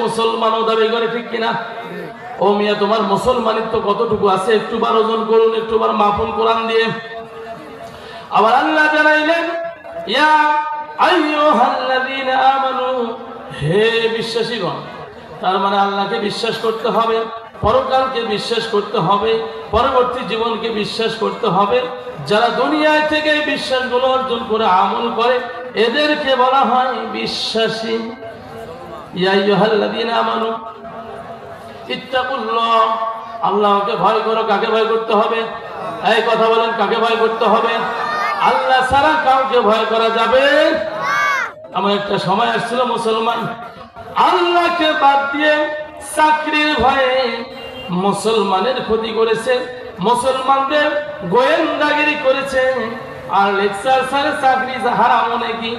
মুসলমানও দাবি করে, ঠিক কিনা? ও মিয়া, তোমার মুসলমানিত্ব কতটুকু আছে একটু বার ওজন করুন, একটু বার মাপুন কোরআন দিয়ে। আবার আল্লাহ জানাইলেন, ইয়া আইয়ুহাল্লাযীনা আমানু, হে বিশ্বাসীগণ। তার মানে আল্লাহকে বিশ্বাস করতে হবে, পরকালকে বিশ্বাস করতে হবে, পরবর্তী জীবনকে বিশ্বাস করতে হবে। যারা দুনিয়ায় থেকে এই বিশ্বাসগুলো অর্জন করে আমল করে এদেরকে বলা হয় বিশ্বাসী। ইয়া আইয়ুহাল্লাযীনা আমানু ইত্তাকুল্লাহ, আল্লাহকে ভয় করো। কাকে ভয় করতে হবে? এই কথা বলেন, কাকে ভয় করতে হবে? আল্লাহ ছাড়া কাউকে ভয় করা যাবে না। আমার একটা সময় আসছিল, মুসলমান আল্লাহকে বাদ দিয়ে চাকরির ভয়ে মুসলমানের ক্ষতি করেছে, মুসলমানদের গোয়েন্দাগিরি করেছে, আর লেকচার স্যারের চাকরি হারাম নাকি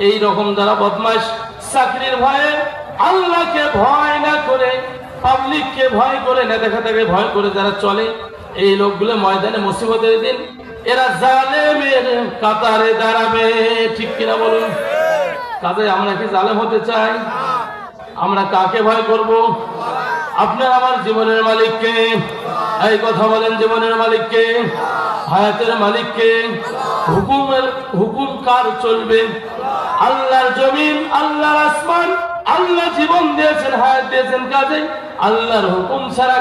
এই রকম যারা বদমাশ চাকরির ভয়ে আল্লাহকে ভয় না করে পাবলিককে ভয় করে নেতাখাতাকে ভয় করে যারা চলে, এই লোকগুলো ময়দানে মুসিবতের দিন এরা জালেমের কাতারে দাঁড়াবে, ঠিক কিনা বলুন? কাজে আমরা কি জালেম হতে চাই? আমরা কাকে ভয় করব? আপনার আমার জীবনের মালিককে। এই কথা বলেন, জীবনের মালিককে, হায়াতের মালিককে। হুকুম কার চলবে? আল্লাহর জমিন, আল্লাহর আসমান, আল্লাহ জীবন দিয়েছেন, হায়াত দিয়েছেন, কাজে আল্লাহর হুকুম ছাড়া